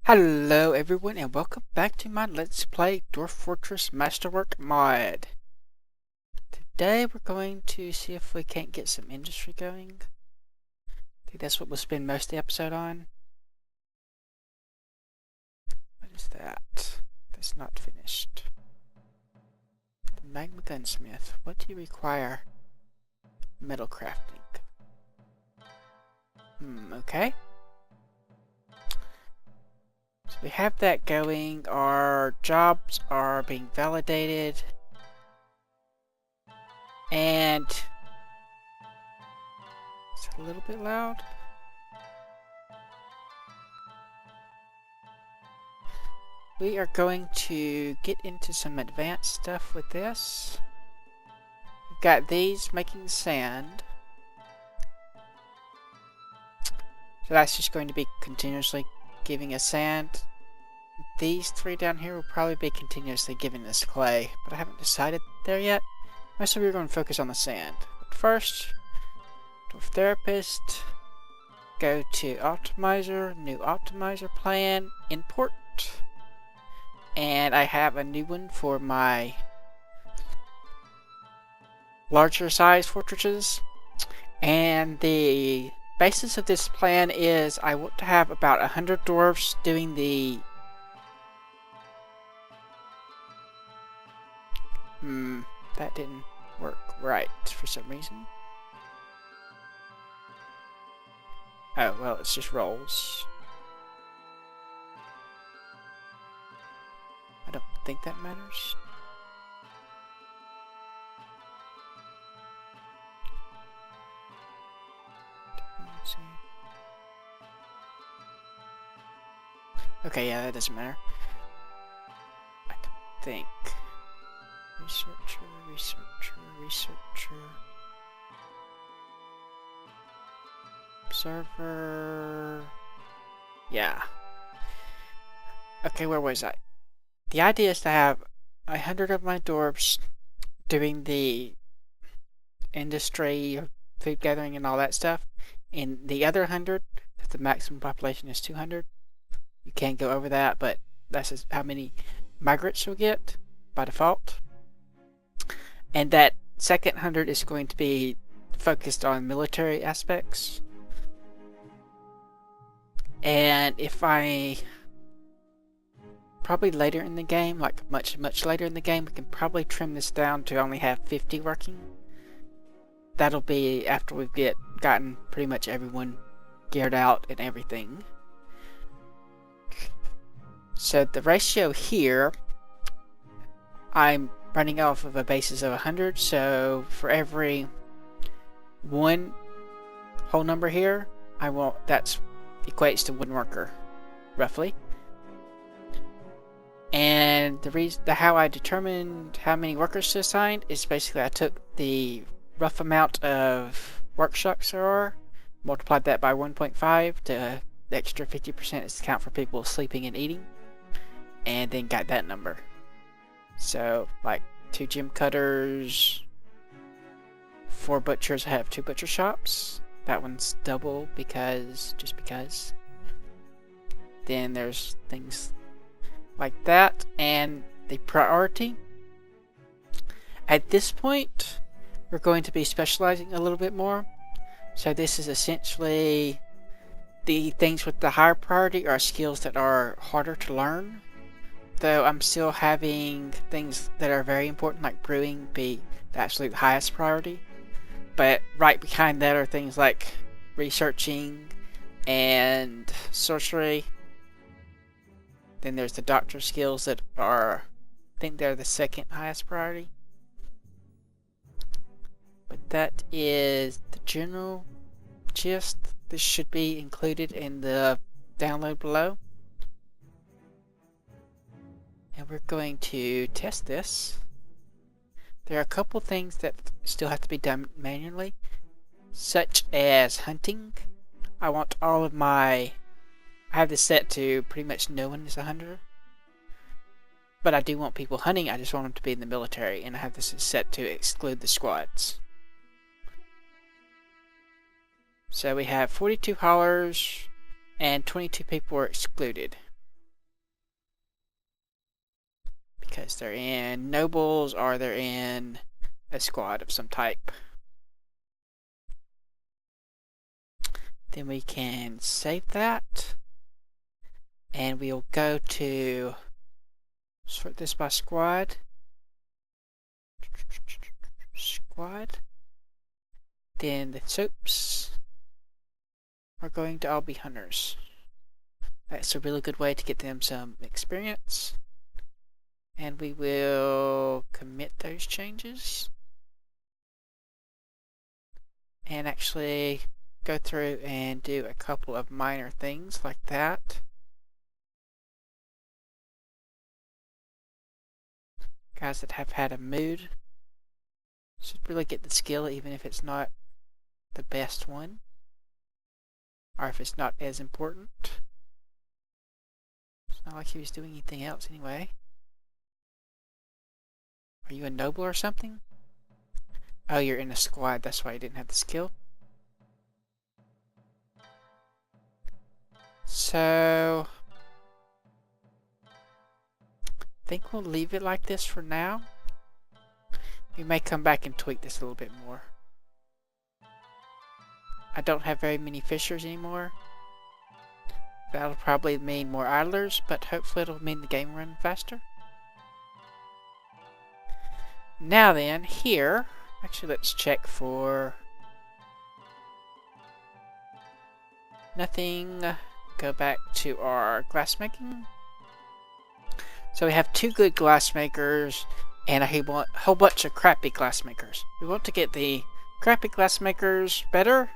Hello everyone and welcome back to my Let's Play Dwarf Fortress Masterwork mod. Today we're going to see if we can't get some industry going. I think that's what we'll spend most of the episode on. What is that? That's not finished. The Magma Gunsmith. What do you require? Metal crafting. Okay. So we have that going. Our jobs are being validated. And it's a little bit loud. We are going to get into some advanced stuff with this. We've got these making sand. So that's just going to be continuously giving us sand. These three down here will probably be continuously giving us clay, but I haven't decided there yet. So we're going to focus on the sand. But first, Dwarf Therapist, go to Optimizer, new Optimizer plan, import. And I have a new one for my larger size fortresses. And the basis of this plan is I want to have about 100 dwarfs doing the that didn't work right for some reason. Oh, well, it's just rolls. I don't think that matters. Let's see. Okay, yeah, that doesn't matter. I don't think. Researcher. Observer. Yeah. Okay, where was I? The idea is to have 100 of my dwarves doing the industry, food gathering, and all that stuff. And the other 100, if the maximum population is 200, you can't go over that, but that's how many migrants you'll get by default. And that second 100 is going to be focused on military aspects. And if I probably later in the game, like much later in the game, we can probably trim this down to only have 50 working. That'll be after we've gotten pretty much everyone geared out and everything. So the ratio here, I'm running off of a basis of 100, so for every one whole number here, that equates to one worker, roughly. And how I determined how many workers to assign is basically I took the rough amount of workshops there are, multiplied that by 1.5 to the extra 50% is to count for people sleeping and eating, and then got that number. So, like 2 gem cutters, 4 butchers. I have 2 butcher shops. That one's double just because. Then there's things like that, and the priority. At this point, we're going to be specializing a little bit more. So this is essentially the things with the higher priority are skills that are harder to learn. Though I'm still having things that are very important, like brewing, be the absolute highest priority. But right behind that are things like researching and sorcery. Then there's the doctor skills that are, I think they're the second highest priority. But that is the general gist. This should be included in the download below. And we're going to test this. There are a couple things that still have to be done manually, such as hunting. I have this set to pretty much no one is a hunter. But I do want people hunting, I just want them to be in the military, and I have this set to exclude the squads. So we have 42 haulers, and 22 people were excluded. because they're in nobles or they're in a squad of some type. Then we can save that, and we'll go to sort this by squad. Squad. Then the soaps are going to all be hunters. That's a really good way to get them some experience. And we will commit those changes. And actually go through and do a couple of minor things like that. Guys that have had a mood should really get the skill, even if it's not the best one, or if it's not as important. It's not like he was doing anything else anyway. Are you a noble or something? Oh, you're in a squad, that's why you didn't have the skill. So I think we'll leave it like this for now. We may come back and tweak this a little bit more. I don't have very many fishers anymore. That'll probably mean more idlers, but hopefully it'll mean the game run faster. Now then, here, actually let's check for nothing. Go back to our glassmaking. So we have 2 good glassmakers and a whole bunch of crappy glassmakers. We want to get the crappy glassmakers better,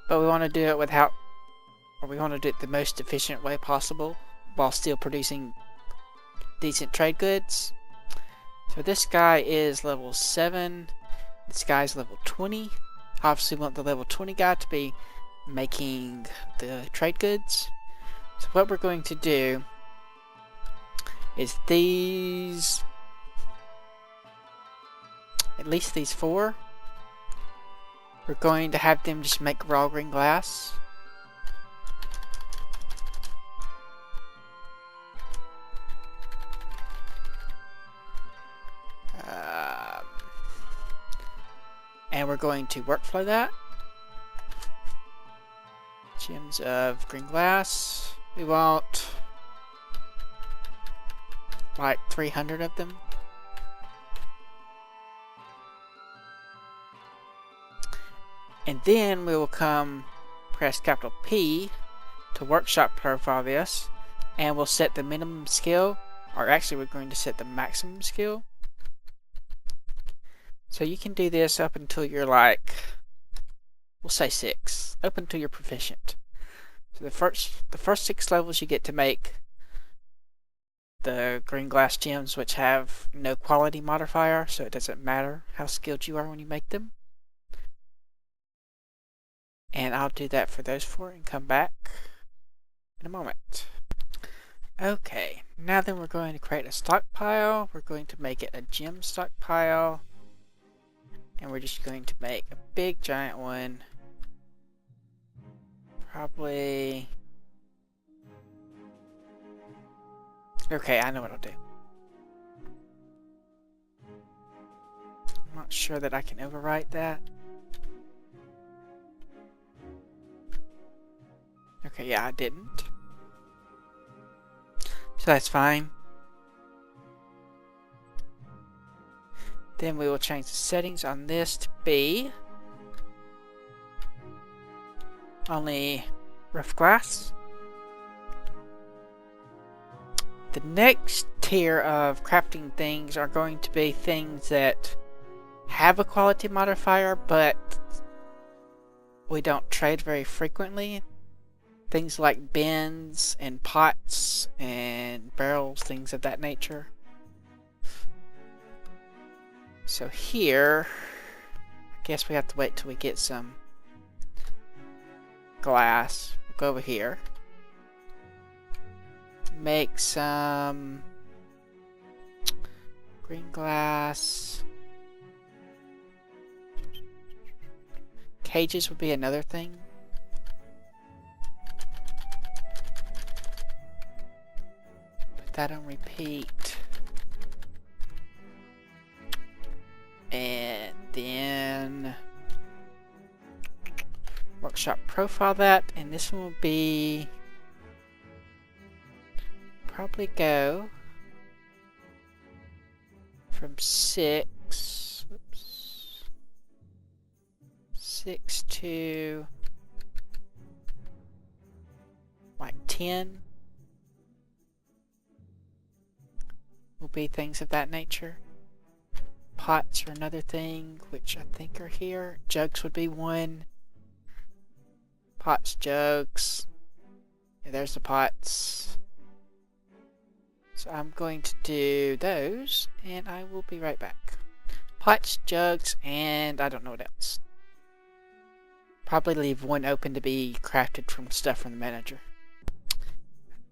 but we want to do it we want to do it the most efficient way possible while still producing decent trade goods. So this guy is level 7. This guy's level 20. Obviously we want the level 20 guy to be making the trade goods. So what we're going to do is these, at least these 4, we're going to have them just make raw green glass. And we're going to workflow that. Gems of green glass. We want like 300 of them. And then we will press capital P to workshop profile this, and we'll set the minimum skill, or actually we're going to set the maximum skill. So you can do this up until you're like, we'll say 6, up until you're proficient. So the first 6 levels you get to make the green glass gems, which have no quality modifier, so it doesn't matter how skilled you are when you make them. And I'll do that for those 4 and come back in a moment. Okay, now then we're going to create a stockpile. We're going to make it a gem stockpile. And we're just going to make a big giant one. Probably... Okay, I know what I'll do. I'm not sure that I can overwrite that. Okay, yeah, I didn't. So that's fine. Then we will change the settings on this to be only rough glass. The next tier of crafting things are going to be things that have a quality modifier, but we don't trade very frequently. Things like bins and pots and barrels, things of that nature. So here, I guess we have to wait till we get some glass. We'll go over here. Make some green glass. Cages would be another thing. Put that on repeat. then workshop profile that, and this one will be probably go from 6 to like 10 will be things of that nature. Pots are another thing, which I think are here. Jugs would be one. Pots, jugs. Yeah, there's the pots. So I'm going to do those, and I will be right back. Pots, jugs, and I don't know what else. Probably leave one open to be crafted from stuff from the manager.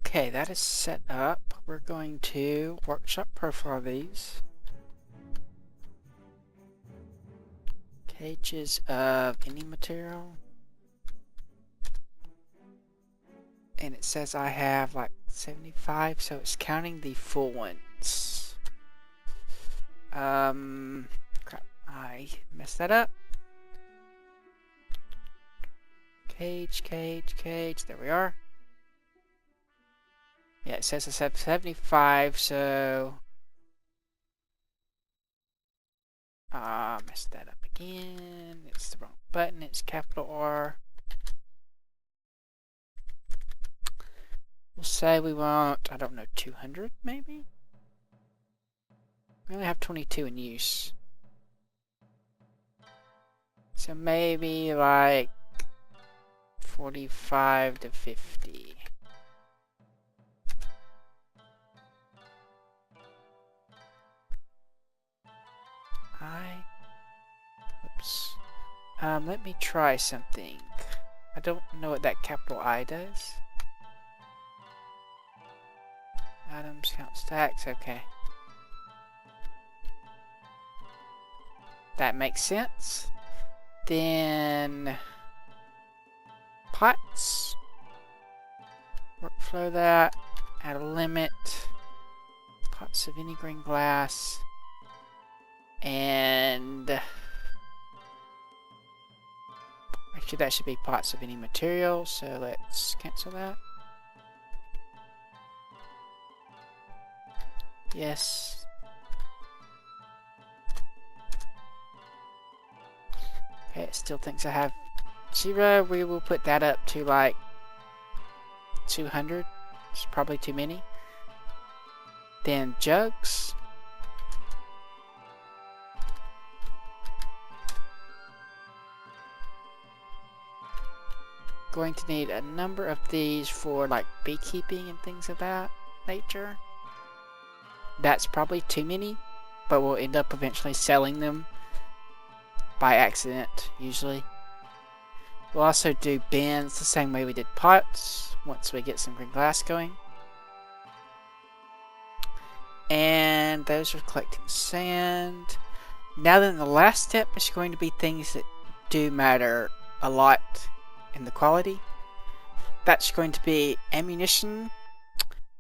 Okay, that is set up. We're going to workshop profile these. Cages of any material. And it says I have like 75, so it's counting the full ones. Crap, I messed that up. Cage, there we are. Yeah, it says I have 75, so... messed that up again. It's the wrong button, it's capital R. We'll say we want, I don't know, 200 maybe? We only have 22 in use. So maybe like 45 to 50. Oops. Let me try something. I don't know what that capital I does. Items, count stacks, okay. That makes sense. Then pots. Workflow that. Add a limit. Pots of any green glass. And actually that should be pots of any material, so let's cancel that. Yes. Okay, it still thinks I have 0. We will put that up to like 200. It's probably too many. Then jugs. Going to need a number of these for like beekeeping and things of that nature. That's probably too many, but we'll end up eventually selling them by accident, usually. We'll also do bins the same way we did pots, once we get some green glass going. And those are collecting sand. Now then, the last step is going to be things that do matter a lot in the quality. That's going to be ammunition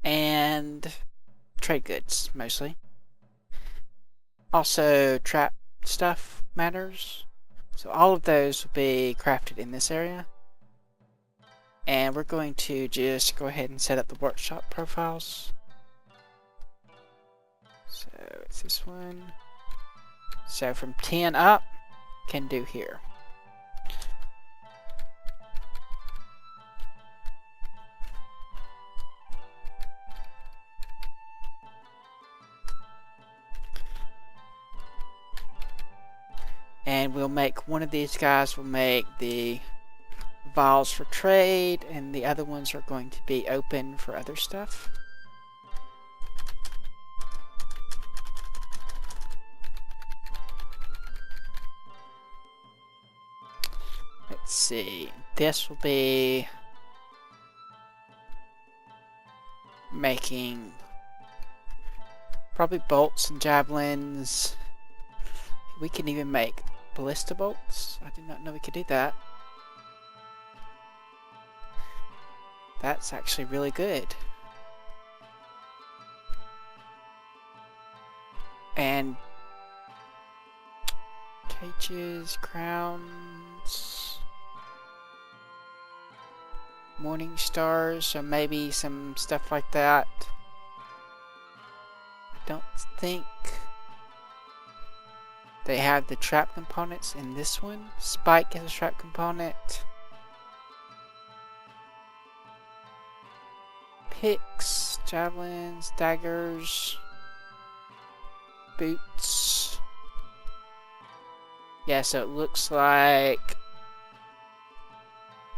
and trade goods, mostly. Also, trap stuff matters. So all of those will be crafted in this area. And we're going to just go ahead and set up the workshop profiles. So it's this one. So from 10 up, can do here. And we'll make one of these guys, will make the vials for trade, and the other ones are going to be open for other stuff. Let's see, this will be making probably bolts and javelins. We can even make ballista bolts. I did not know we could do that. That's actually really good. And Cages, crowns, morning stars, or maybe some stuff like that. I don't think they have the trap components in this one. Spike has a trap component. Picks, javelins, daggers, boots. Yeah, so it looks like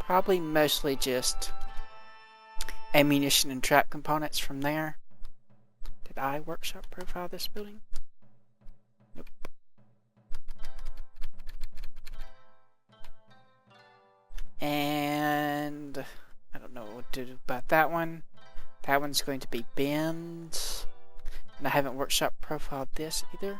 probably mostly just ammunition and trap components from there. Did I workshop profile this building? Nope. And I don't know what to do about that one. That one's going to be bins. And I haven't workshop profiled this either.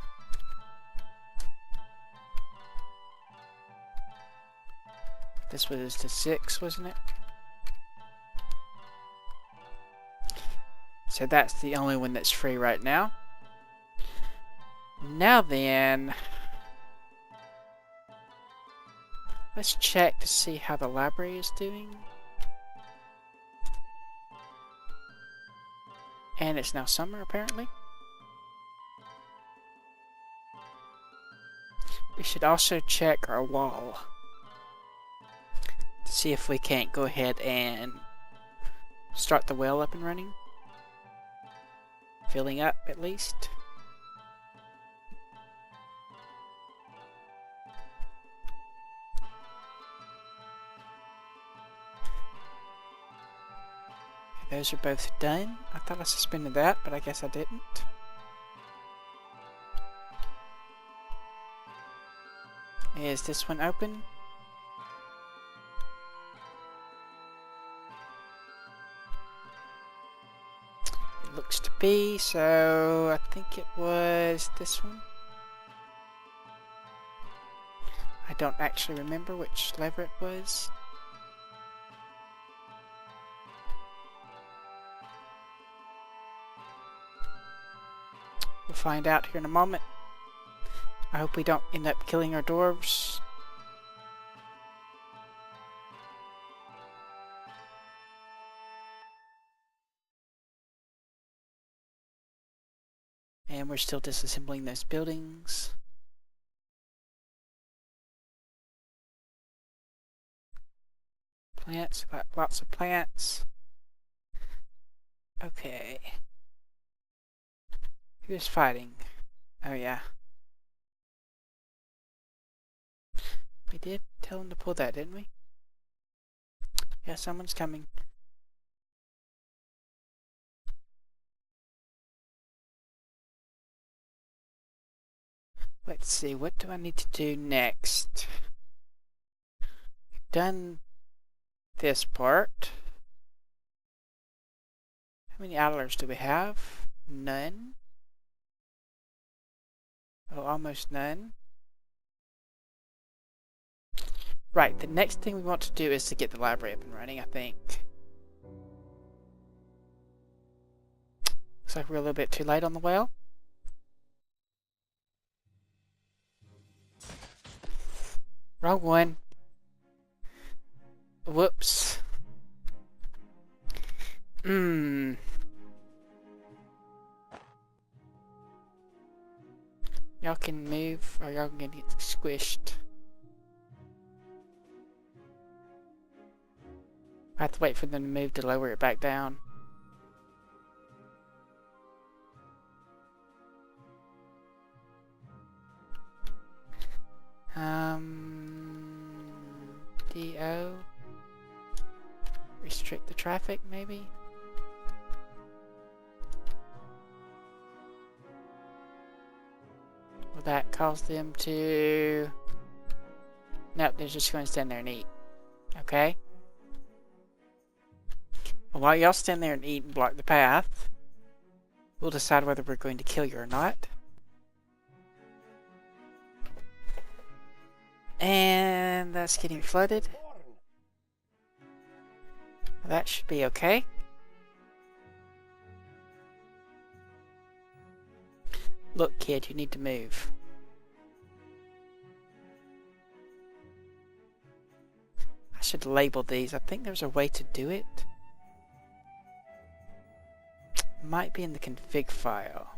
This was the 6, wasn't it? So that's the only one that's free right now. Now then, let's check to see how the library is doing. And it's now summer, apparently. We should also check our wall to see if we can't go ahead and start the well up and running. Filling up, at least. Those are both done. I thought I suspended that, but I guess I didn't. Is this one open? It looks to be, so I think it was this one. I don't actually remember which lever it was. We'll find out here in a moment. I hope we don't end up killing our dwarves. And we're still disassembling those buildings. Plants, lots of plants. Okay. Who's fighting? Oh yeah. We did tell him to pull that, didn't we? Yeah, someone's coming. Let's see, what do I need to do next? We've done this part. How many idlers do we have? None. Oh, almost none. Right, the next thing we want to do is to get the library up and running, I think. Looks like we're a little bit too late on the well. Wrong one. Whoops. Y'all can move, or y'all can get squished. I have to wait for them to move to lower it back down. DO. Restrict the traffic, maybe? Will that cause them to... Nope, they're just going to stand there and eat. Okay. Well, while y'all stand there and eat and block the path, we'll decide whether we're going to kill you or not. And that's getting flooded. That should be okay. Look, kid, you need to move. should label these. I think there's a way to do it. Might be in the config file.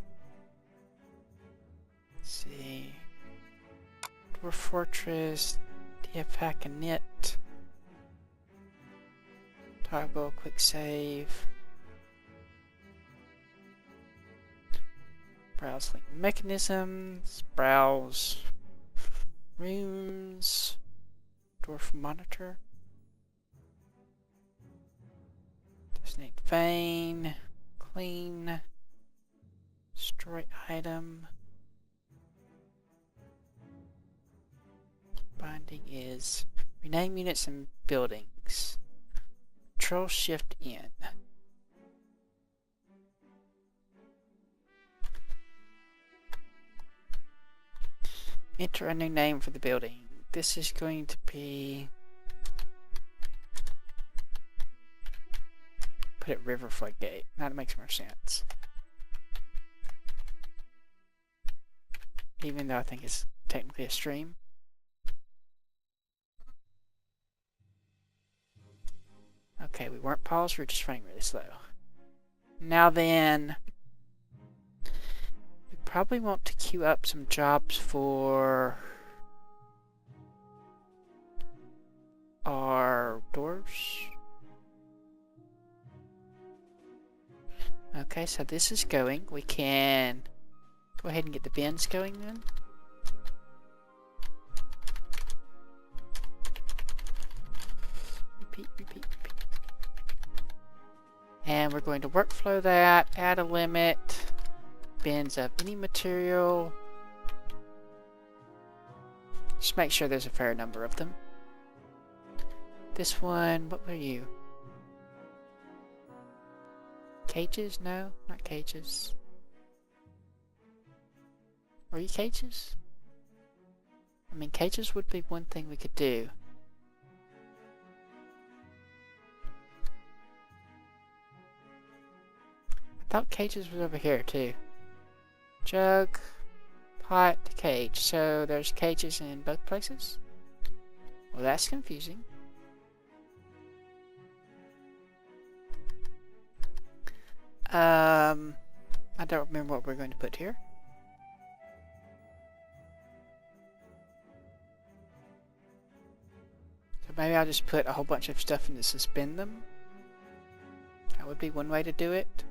Let's see. Dwarf Fortress, dfhack init, toggle quick save, browse link mechanisms, browse rooms, dwarf monitor, designate vein, clean, destroy item. Binding is rename units and buildings. Control Shift N. Enter a new name for the building. This is going to be, put it River Floodgate. That makes more sense. Even though I think it's technically a stream. Okay, we weren't paused, we were just running really slow. Now then, we probably want to queue up some jobs for our dwarves. Okay, so this is going. We can go ahead and get the bins going then. Repeat, repeat, repeat. And we're going to workflow that, add a limit, bins of any material. Just make sure there's a fair number of them. This one, what were you? Cages? No, not cages. Were you cages? I mean, cages would be one thing we could do. I thought cages was over here too. Jug, pot, cage. So there's cages in both places? Well, that's confusing. I don't remember what we're going to put here. So maybe I'll just put a whole bunch of stuff in to suspend them. That would be one way to do it.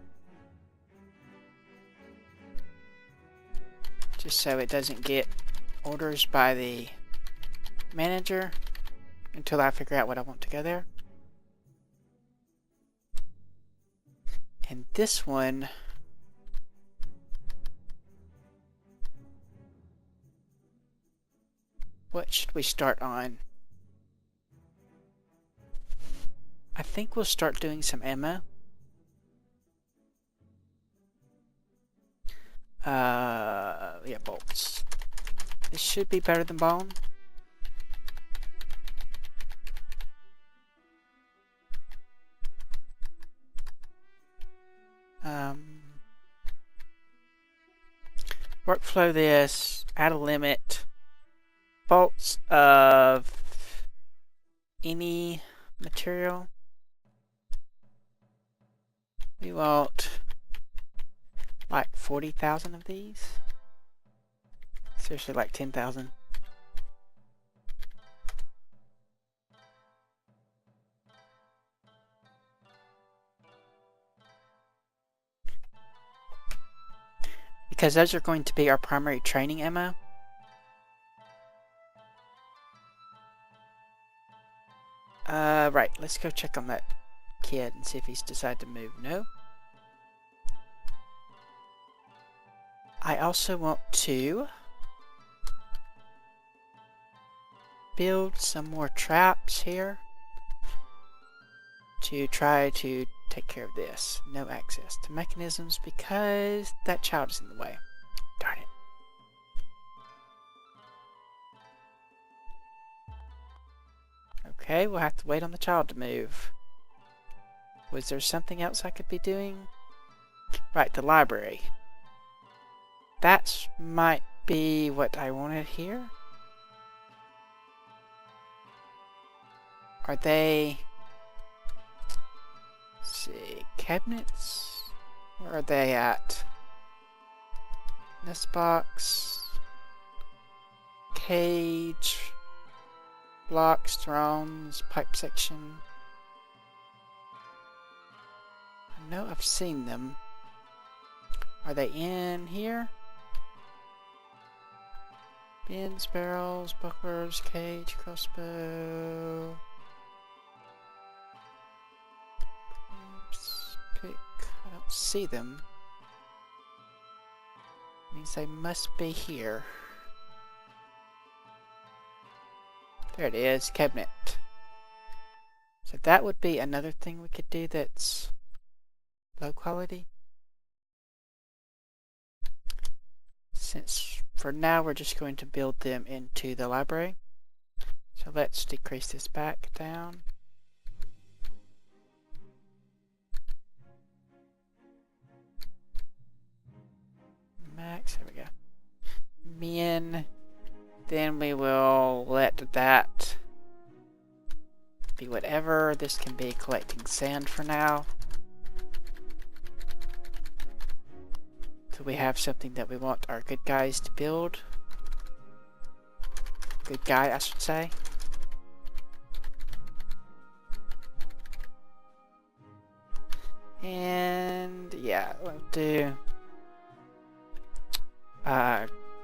Just so it doesn't get orders by the manager until I figure out what I want to go there. And this one, what should we start on? I think we'll start doing some ammo. Yeah, bolts. This should be better than bone. Workflow this, add a limit, bolts of any material. We want like 40,000 of these. Seriously, like 10,000. Because those are going to be our primary training ammo. Right, let's go check on that kid and see if he's decided to move. No. I also want to build some more traps here to try to take care of this. No access to mechanisms because that child is in the way. Darn it. Okay, we'll have to wait on the child to move. Was there something else I could be doing? Right, the library. That might be what I wanted here. Are they... Let's see, cabinets? Where are they at? This box. Cage. Blocks, thrones, pipe section. I know I've seen them. Are they in here? Bins, barrels, bucklers, cage, crossbow. Pick. I don't see them. Means they must be here. There it is, cabinet. So that would be another thing we could do that's low quality. Since for now we're just going to build them into the library. So let's decrease this back down. Max, there we go. Min. Then we will let that be whatever. This can be collecting sand for now. So we have something that we want our good guys to build. Good guy, I should say. And yeah, we'll do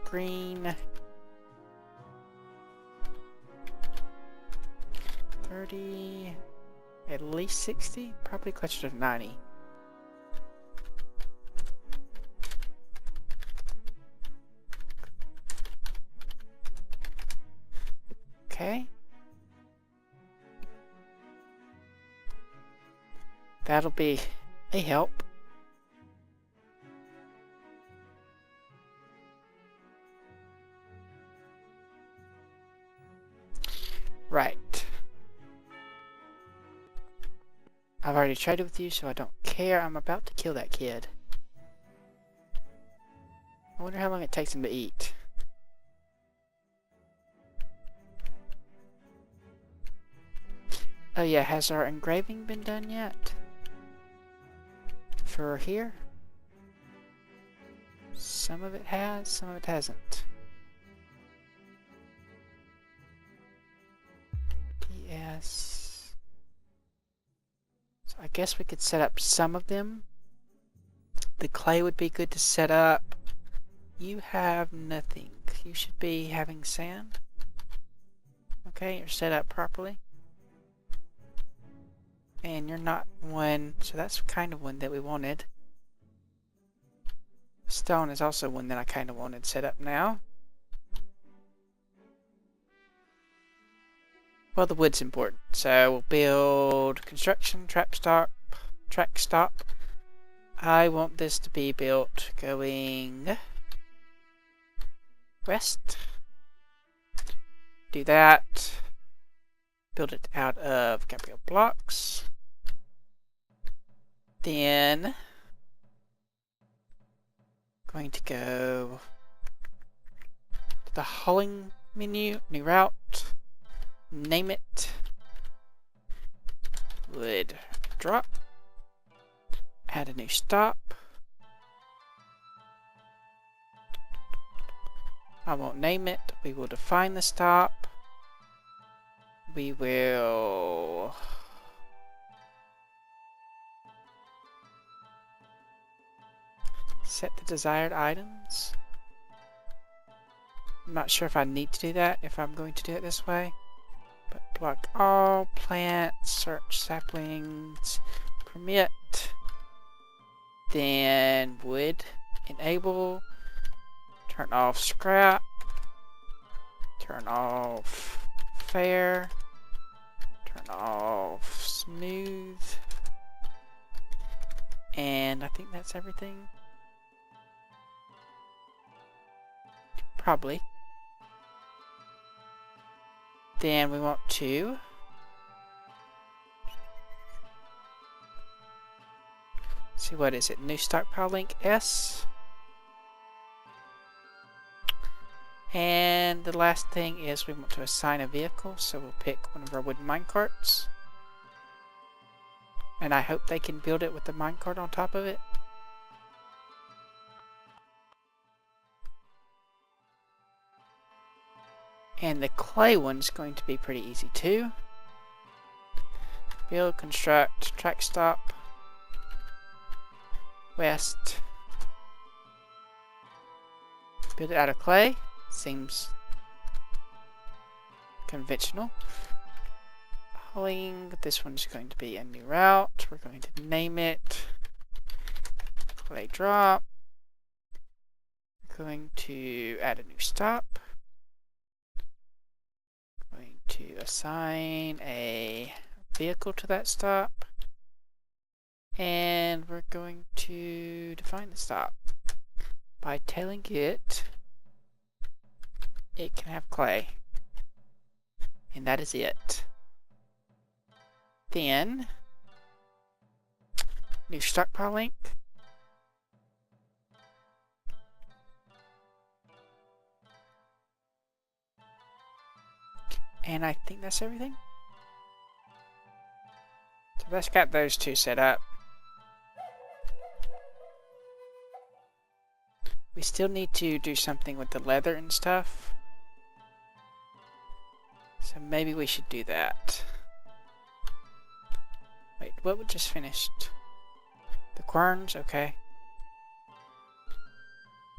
green 30, at least 60, probably closer to 90. Okay. That'll be a help. Right. I've already traded with you, so I don't care. I'm about to kill that kid. I wonder how long it takes him to eat. Oh yeah, has our engraving been done yet? For here? Some of it has, some of it hasn't. Yes. So I guess we could set up some of them. The clay would be good to set up. You have nothing. You should be having sand. Okay, you're set up properly. And you're not one, so that's kind of one that we wanted. Stone is also one that I kind of wanted set up now. Well, the wood's important, so we'll build construction, track stop. I want this to be built going west. Do that. Build it out of Gabriel blocks. Then going to go to the hauling menu, new route, name it, wood drop, add a new stop. I won't name it, we will define the stop. We will set the desired items. I'm not sure if I need to do that, if I'm going to do it this way. But block all, plants, search saplings, permit. Then wood, enable, turn off scrap, turn off fair, turn off smooth, and I think that's everything. Probably. Then we want to see, what is it? New stockpile link S. And the last thing is we want to assign a vehicle, so we'll pick one of our wooden minecarts. And I hope they can build it with the minecart on top of it. And the clay one's going to be pretty easy too. Build, construct, track stop, west. Build it out of clay. Seems conventional. Hauling, this one's going to be a new route. We're going to name it clay drop. We're going to add a new stop. We're going to assign a vehicle to that stop. And we're going to define the stop by telling it it can have clay. And that is it. Then, new stockpile link. And I think that's everything. So let's get those two set up. We still need to do something with the leather and stuff. So maybe we should do that. Wait, what we just finished? The querns? Okay.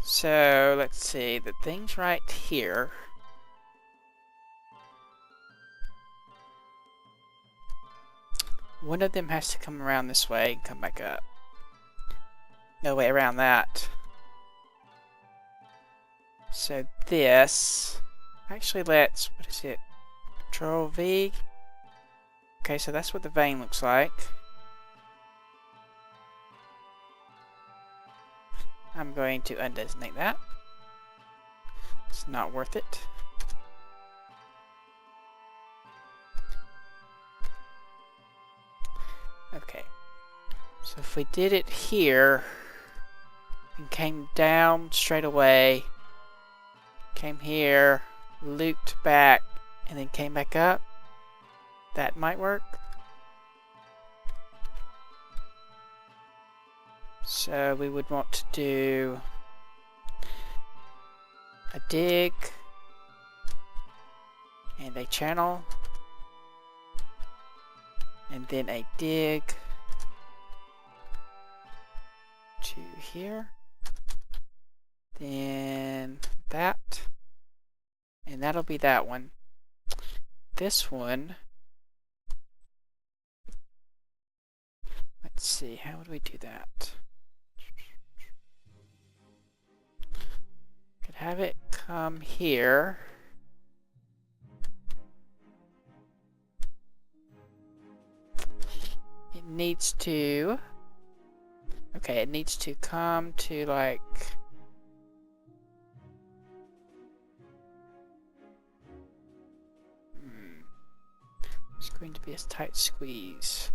So, let's see. The thing's right here. One of them has to come around this way and come back up. No way around that. So this... Actually, let's... What is it? Control V. Okay, so that's what the vein looks like. I'm going to undesignate that. It's not worth it. Okay. So if we did it here and came down straight away, came here, looped back, and then came back up, that might work. So we would want to do a dig and a channel, and then a dig to here, then that, and that'll be that one. This one, let's see, how would we do that? Could have it come here. It needs to, okay, it needs to come to like, it's going to be a tight squeeze.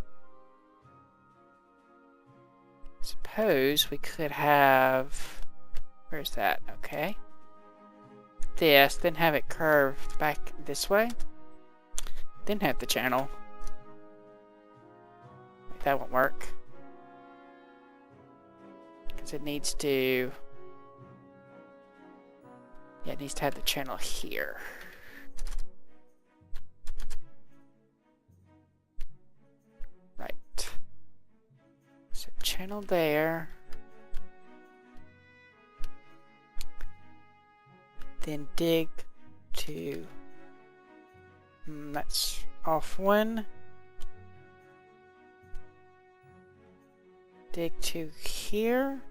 Suppose we could have, where's that? Okay. This, then have it curved back this way. Then have the channel. Wait, that won't work. Because it needs to, yeah, it needs to have the channel here. Right. So channel there. Then dig to, that's off one. Dig to here.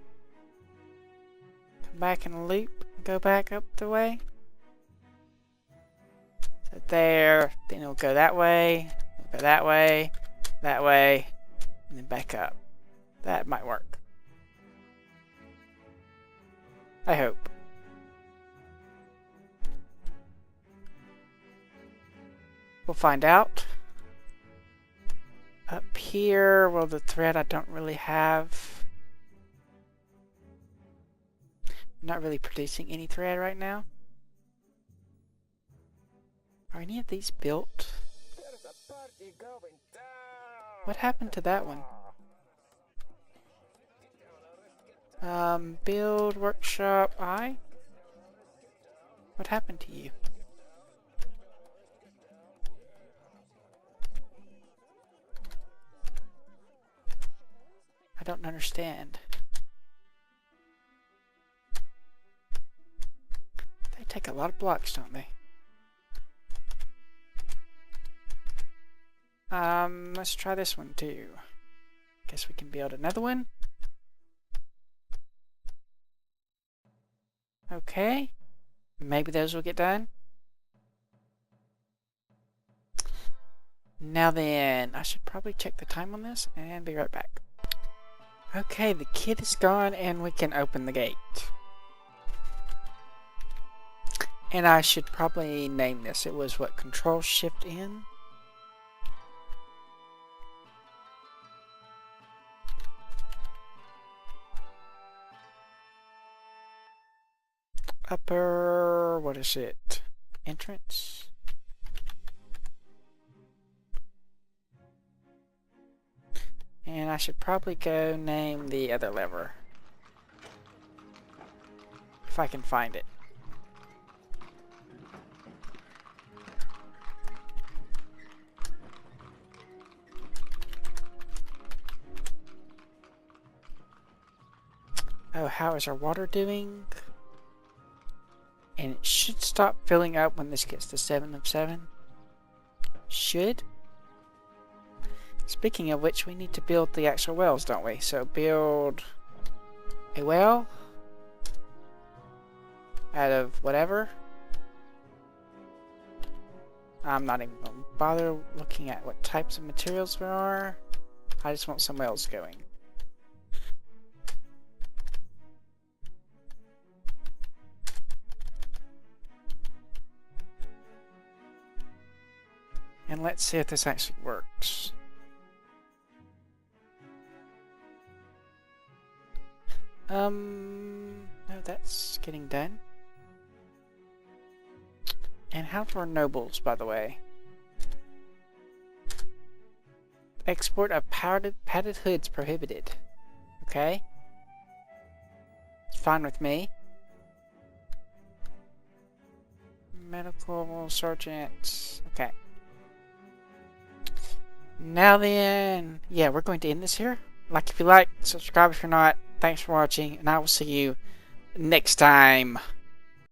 Come back and loop, go back up the way. So there, then it'll go that way, it'll go that way, and then back up. That might work. I hope. We'll find out. Up here, well, the thread I don't really have. I'm not really producing any thread right now. Are any of these built? What happened to that one? Build workshop I? What happened to you? I don't understand. They take a lot of blocks, don't they? Let's try this one too. Guess we can build another one. Okay. Maybe those will get done. Now then, I should probably check the time on this and be right back. Okay, the kid is gone and we can open the gate. And I should probably name this. It was what, Control-Shift-N? Upper, what is it? Entrance? And I should probably go name the other lever. If I can find it. Oh, how is our water doing? And it should stop filling up when this gets to 7 of 7. Should. Speaking of which, we need to build the actual wells, don't we? So build a well out of whatever. I'm not even going to bother looking at what types of materials there are. I just want some wells going. And let's see if this actually works. No, that's getting done. And how for nobles, by the way? Export of padded hoods prohibited. Okay. It's fine with me. Medical sergeant. Okay. Now then, yeah, we're going to end this here. Like if you like, subscribe if you're not. Thanks for watching, and I will see you next time.